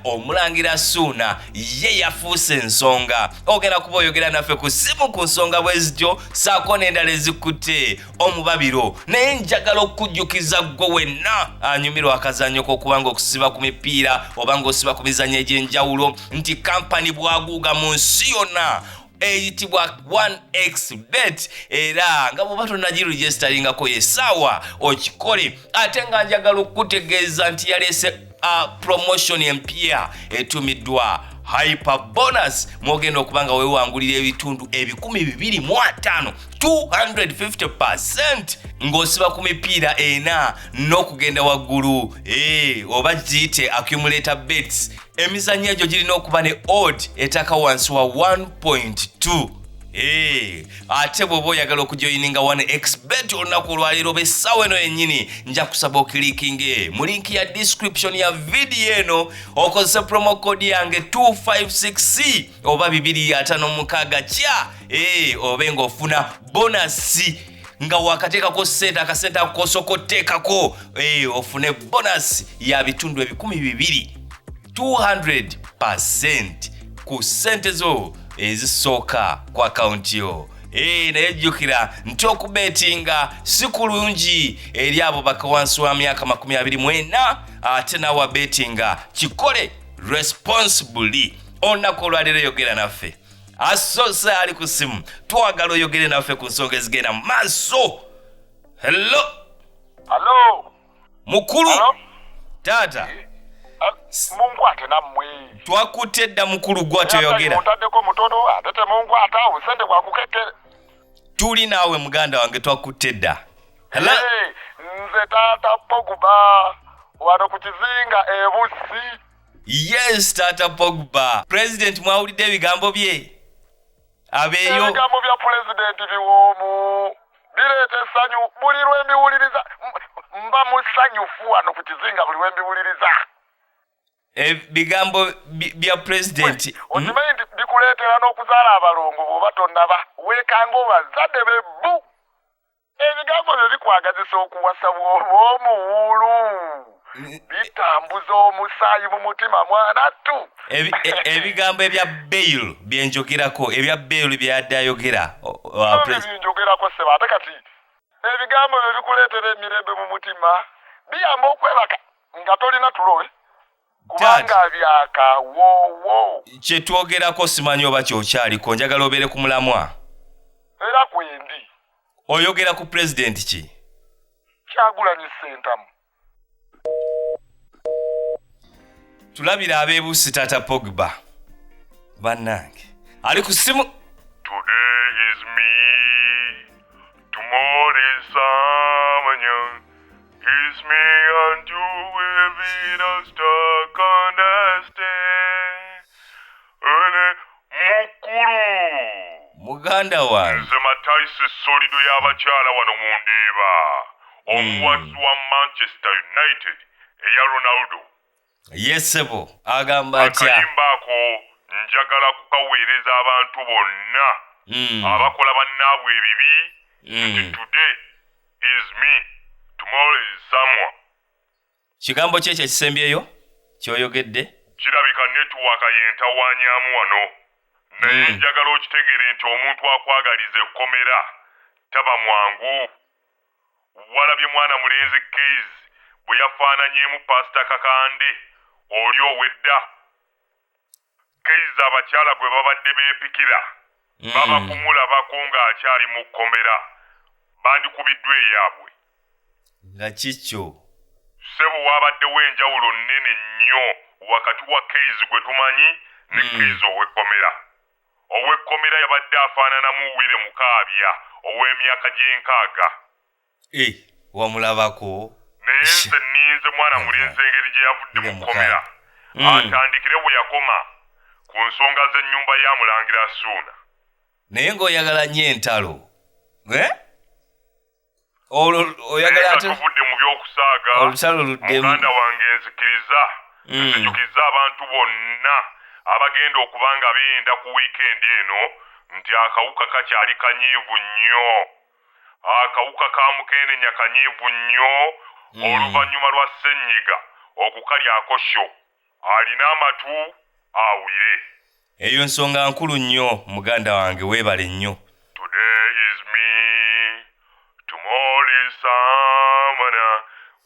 Omulangira Ssuuna ye yafuuse ensonga. Ogenda kuba oyogera naffe ku ssimu ku nsonga bwe zityo saako n'endala ezikutte omubabiro. Naye njagala okujjukiza ggwe wenna anyumirwa akazannyo k'okubanga okusiba ku mipiira oba ng'osiba ku mizannyo egy'enjawulo nti kampani bwaguuga mu nsi yonna eyitibwa 1xBet era nga bw'oba tonnagiregistalingako yessaawa okikole. Ate nga njagala okukutegeeza nti yaleese promotion empya etumiddwa Hyper Bonus mwogenda okubanga weewangulira ebitundu 250 250% ng'osiba ku mipiira ena n'okugenda waggulu oba giyite accumulator bets. Emizannyo egyo girina okuba ne odd etaka wansi wa 1.2. Ate bw'oba oyagala okujoyininga 1xBet olunaku olwaleero b'essaawa eno yennyini nja kusaba okilikinge mu linki ya description ya video eno okozese promo code yange 256C oba 256 obe ng'ofuna bonasi nga wakateekako sente akasente akosoko teekako ofune bonasi ya bitundu 200% ku sente zo ezisooka ku akaunti yo. Naye jjukira nti okubetinga si kulungi eri abo baka wansi wa myaka 24 ate nawe betinga kikole responsibly. Olunaku olwaleero yogera naffe asoose ali ku ssimu twagala oyogere naffe ku nsonga ezigenda maaso. Hello mukulu. Taata munkwate nammwe twakutte dda mukulu gwa toyogera. Montaddeko mutono ate temunkwata awo sente gwakukekere. Tuli naawe muganda wange twakutte dda. Nze taata Pogba wano ku kizinga Busi. Yes taata Pogba. President mwawulidde ebigambo bye? Abeeyo. Ebigambo bya president biwoomu bireeta essanyu buli lwembiwuliriza mba musanyufu wano ku kizinga buli lwembiwuliriza. Bigambo bya president okimanyi nti bikuleetera n'okuzaala abalongo bw'oba tonnaba weekanga obazadde bebbu. Ebigambo byo bikwagazisa okuwasa bw'omuwulu bitambuza omusaayi mu mutima mwanattu. Ebigambo ebya bail byenjogerako ebya bail byadde ayogera binjogerako seba ate kati ebigambo byo bikuleetera emirembe mu mutima biyamba okwebaka nga tolina tulowe kubanga byaka woowo. Kye twogerako simanyi oba kyokyaliko njagala obeere ku mulamwa era kwendi. Oyogera ku president ki? Kyagulanyi Ssentamu. Tulabira abeebuusi taata Pogba bannange ali ku ssimu. Today is me, tomorrow is someone. Is me and you will be the stuck understand. Muganda wange. Nze Matayisi solido y'abakyala wano mu Ndeeba. Omuwazi wa Manchester United eya Ronaldo. Yesebo agamba atya. Akayimba ako njagala kukaweereza abantu bonna abakola bannaabwe ebibi nti today is me, tomorrow is someone. Kigambo kye ekisembyeyo ky'oyogedde? Kirabika netiwaaka yentawanyaamu wano. Naye njagala okitegeere nti omuntu akwagaliza ekkomera taba mwangu. Walabye mwana mulenzi Keys bwe yafaananyeemu Pasita Kakande oli owedda. Keys abakyala gwe babadde beepikira baba kumulabako ng'akyali mu kkomera bandikubiddwa eyaabwe. Nga kikyo? Ssebo waabaddewo enjawulo nnene nnyo wakati wa Keys gwe tumanyi ne Keys ow'ekkomera. Ow'ekkomera yabadde afaananamu Wile Mukaabya ow'emyaka gy'enkaaga. Wamulabako? Naye nze nninze mwana mulenzi engeri gye yavudde mu kkomera atandikire bwe yakoma ku nsonga z'ennyumba ya Mulangira Ssuuna. Naye ng'oyagala nnyo entalo? Oyagala ate? Tuvudde mu by'okusaaga olutalo luddemu. Muganda wange nzikiriza nzijjukiza abantu bonna abagenda okuba nga beeyenda ku wiikendi eno nti akawuka kakyali kanyiivu nnyo. Akawuka ka Mukenenya kanyiivu nnyo oluvannyuma lwa Ssenyiga okukalyako sho alina amatu awulire. Eyo nsonga nkulu nnyo muganda wange weebale nnyo. Today is me, tomorrow is someone.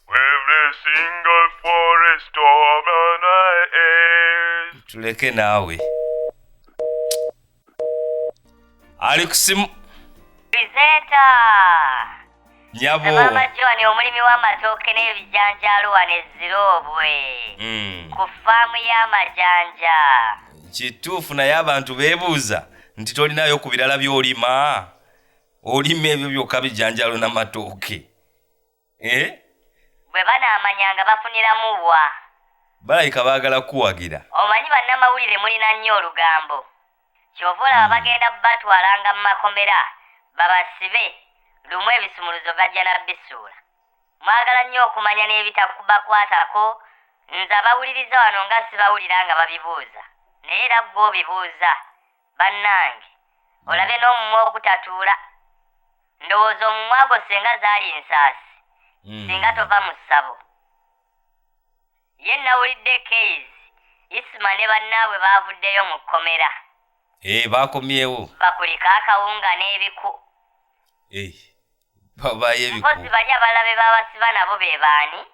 Every single forest of an age. Tuleke naawe. Ali kusimu. Presenter. Nyabo. Mama John omulimi w'amatooke n'ebijanjaalo wano ezirobwe. Ku faamu y'amajanja. Kituufu naye abantu beebuuza nti tolinayo ku birala by'olima. Olima ebyo byokka bijanjaalo n'amatooke. Bwe banaamanyanga bafuniramu wa. Balayika baagala kuwagira. Omanyi bannamawulire mulina nnyo olugambo. Kyova olaba bagenda batwalanga mu makomera babasibe lumu ebisumuluzo gajja nabbisuula. Mwagala nnyo okumanya n'ebitakubakwatako nze abawuliriza wano nga sibawulira nga babibuuza. Naye era ggwe obibuuza bannange olabe n'omumwa ogutatuula. Ndowooza omumwa gwo senga zaali nsaasi singa tova mu ssabo. Ye nawulidde Keys Isima ne bannaabwe baavuddeyo mu kkomera. Baakomyewo. Bakulika akawunga n'ebiku. Babaye ebiku. Mpozi bali abalabe b'abasiba nabo be baani?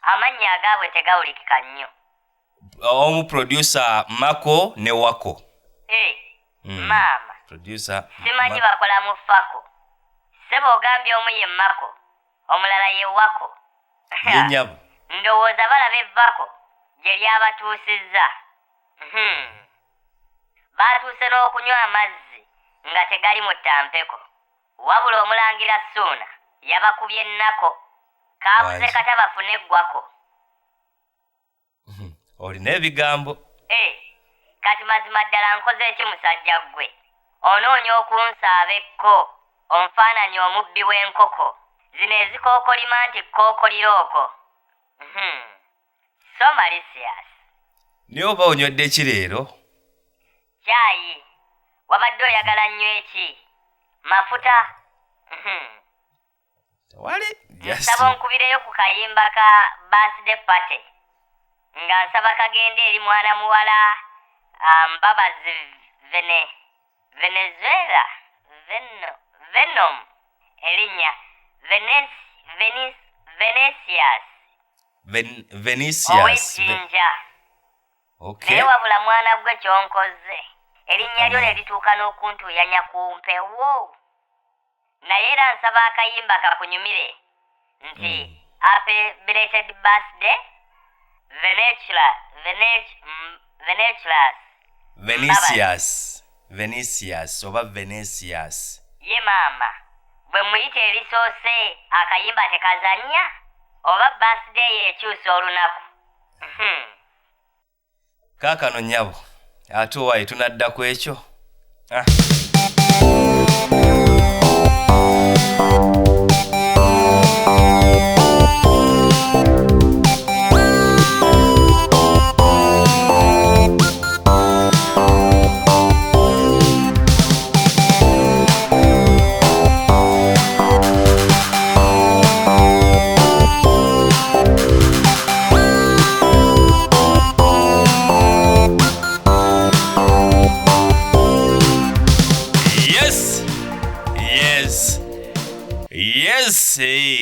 Amannya agaabwe tegawulikika nnyo. Omu producer Mako ne Wako. Maama. Producer. Simanyi bakola mu Fako. Ssebo ogambye omu ye Mako, omulala ye Wako. Yenyabo. Ndowooza balaba evvako gye lyabatuusizza. Baatuuse n'okunywa amazzi nga tegali mu ttampeko. Wabula omulangira Ssuuna yabakubye ennako. Kaabuze kata bafune eggwako. Olina ebigambo. Kati mazima ddala nkoze eki musajja ggwe? Onoonya okunsaaba ekko, onfaananya omubbi w'enkoko. Zino ezikookolima nti kookoliroko. So malicious. Naye oba onywedde ki leero? Caayi. Wabadde oyagala nnyo eki? Mafuta? Tewali. Nsaba onkubireyo ku kayimba ka birthday party. Nga nsaba kagende eri mwana muwala Mbabazi Venezuela Venom erinnya Venetius. Ow'ejjinja. Okay. Naye wabula mwana gwe kyonkoze erinnya lyo ne lituuka n'okuntuyanya ku mpewo. Naye era nsaba akayimba kakunyumire nti happy belated birthday Venetius oba Venetius. Ye maama bwe muyita erisoose akayimba tekazannya oba birthday ekyusa olunaku. Kaakano nnyabo ate owaaye tunadda ku ekyo.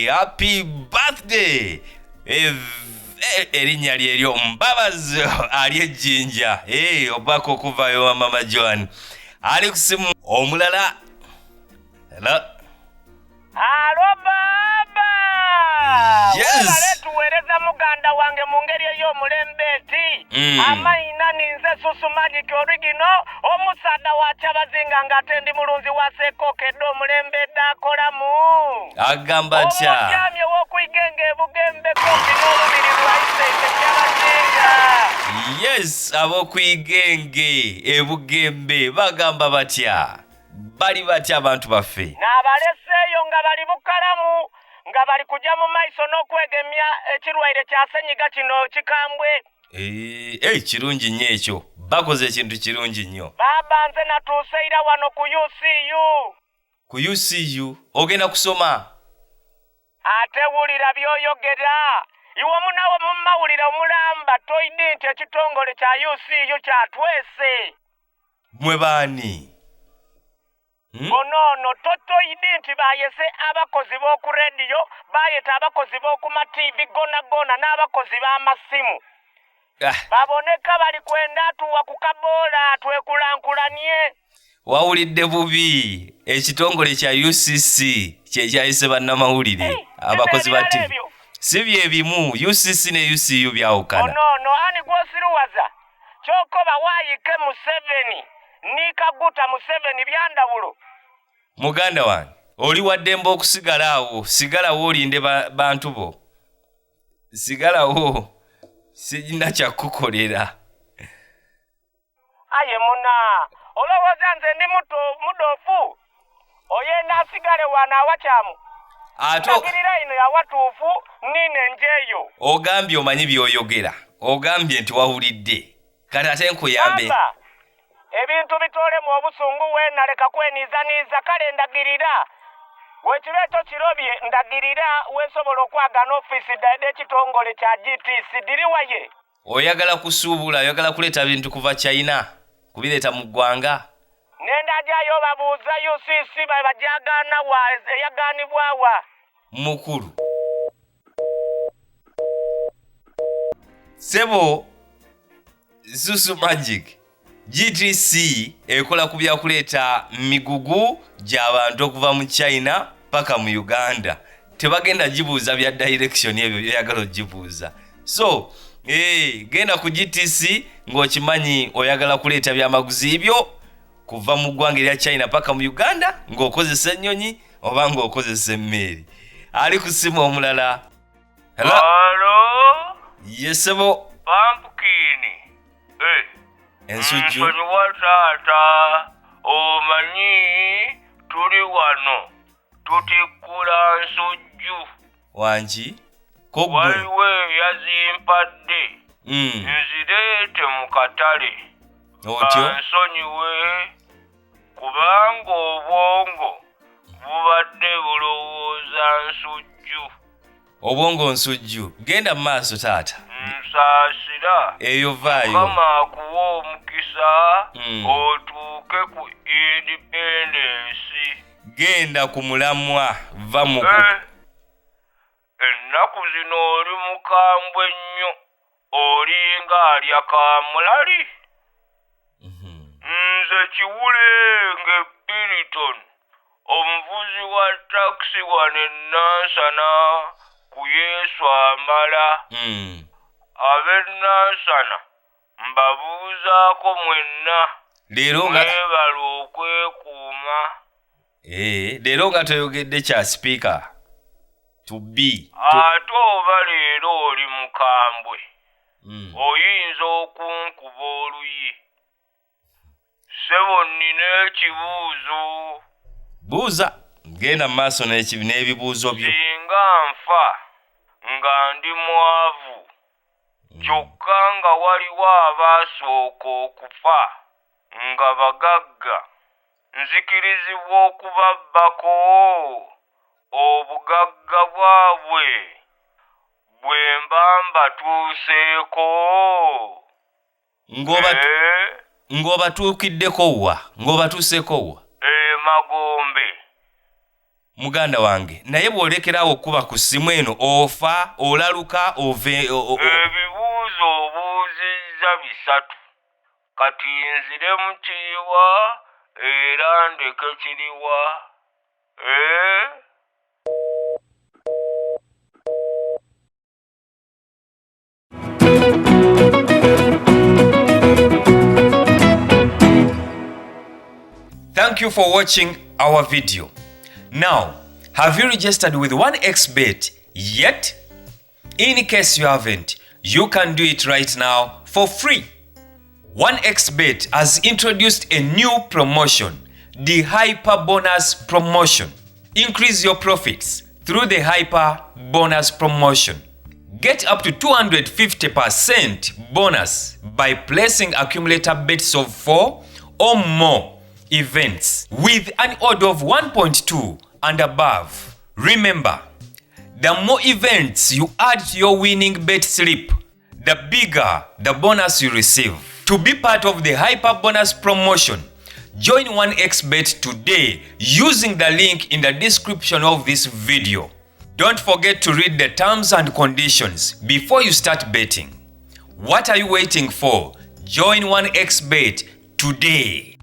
Happy birthday. Erinnya lyeryo Mbabazi ali ejjinja. Obako okuvayo wa Mama John. Ali kusimu omulala. Hello. Alo baba. Yes. Tuweereza muganda wange mu ngeri ey'omulembeti. Amayina ninze Susu Magic original omusaada wa Kyabazinga ng'ate ndi mulunzi wa Sekokedde omulembedde akolamu. Agamba atya. Omujamye w'okuyigenge ebugembe kumpi n'olubiri lwayise Kyabazinga. Yes, ab'okuyigenge ebugembe bagamba batya. Bali batya abantu baffe. N'abaleseeyo nga bali bukalamu nga bali kujja mu maiso n'okwegemya ekirwaire kya ssenyiga kino kikambwe. Kirungi nnyo ekyo. Bakoze ekintu kirungi nnyo. Baba nze natuuse ira wano ku UCU. Ku UCU ogenda kusoma? Ate wulira by'oyogera. iwe munawe mumawulire omulamba toyidi nti ekitongole kya UCU kyatwese. Mwe baani? Ono totoyidi nti bayese abakozi b'oku rediyo, bayeta abakozi b'oku mativi gona n'abakozi b'amasimu. Baboneka bali kwenda tuwa ku kaboola twekulankulanye. Wawulidde bubi ekitongole kya UCC kyekyayise bannamawulire abakozi ba TV. Si bye bimu, UCC ne UCU byawukana. No, ani gwosiruwaza kyokoba waayike Museveni nikaguta Museveni byandawulo. Muganda wange oli waddemba okusigalawo, sigalawo olinde bantu bo. Sigalawo sijina kyakukolera. Aye muna olowooza nze ndi mudofu oyenda asigale wana awakyamu. Agirira ino yawatuufu nine njeyo. Ogambye omanyi by'oyogera. Ogambye nti wawulidde. Kati ate nkuyambe. Ebintu bitole mu obusungu weena leka kwenizaniza kale ndagirira. Wekiro ekyo kirobye ndagirira weesobola okwagana ofiisi ddadde ekitongole kya GTC diriwaye. Oyagala kusuubula, oyagala kuleeta bintu kuva China, kubireeta mu ggwanga. Nenda ajayo babuuza UCC bajagana wa eyaganibwawa. Mukulu. Sebo Zuzu Magic. GTC ekola ku byakuleeta migugu gy'abantu okuva mu China paka mu Uganda. Tebagenda jibuuza bya direction ebyo byagala ojibuuza. So, genda ku GTC ng'okimanyi oyagala kuleeta byamaguzi ibyo kuva mu ggwanga erya China paka mu Uganda ng'okozesa ennyonyi oba ng'okozesa emmeri. Ali ku simu omulala. Hello? Yes, sebo. Pumpkin. Ensujju. Nsonyiwa taata, omanyi tuli wano tutikkula nsujju. Wangi? Waliwo eyazimpadde. Nzireete mu katale. Otyo? Nsonyiwe kubanga obwongo bubadde bulowooza nsujju. Obwongo nsujju. Genda mu maaso taata. Nsaasira. Eyo vaayo. Mukama akuwa omukisa otuuke ku independence. Genda ku mulamwa va mu ennaku zino oli mukambwe nnyo olinga alya kamulali. Nze Kiwulenge Piriton omuvuzi wa taxi wano e Nansana ku Yesu amala. Ab'e Nansana mbabuuzaako mwenna mwebala okwekuuma. Leero nga toyogedde kya sipiika tubbi ate oba leero oli mukambwe oyinza okunkuba oluyi. Sebo nnina ekibuuzo. Buuza. Genda mu maaso n'ebibuuzo byo. Singa nfa nga ndi mwavu kyokka nga waliwo abaasooka okufa nga bagagga, nzikirizibwa okubabbako obugagga bwabwe bwe mba mbatuuseeko. Ng'obatuukiddeko wa? Ng'obatuuseeko wa? Magombe. Muganda wange, naye bw'olekerawo okuba ku ssimu eno ofa, olaluka, ebibuuzo obuuzizza 3. Kati nziremu kiriwa era ndeke kiriwa. Thank you for watching our video. Now, have you registered with 1xBet yet? In case you haven't, you can do it right now for free. 1xBet has introduced a new promotion, the Hyper Bonus Promotion. Increase your profits through the Hyper Bonus Promotion. Get up to 250% bonus by placing accumulator bets of 4 or more events with an odd of 1.2 and above. Remember, The more events you add to your winning bet slip, the bigger the bonus you receive. To be part of the Hyper Bonus promotion, join 1xBet today using the link in the description of this video. Don't forget to read the terms and conditions before you start betting. What are you waiting for? Join 1xBet today.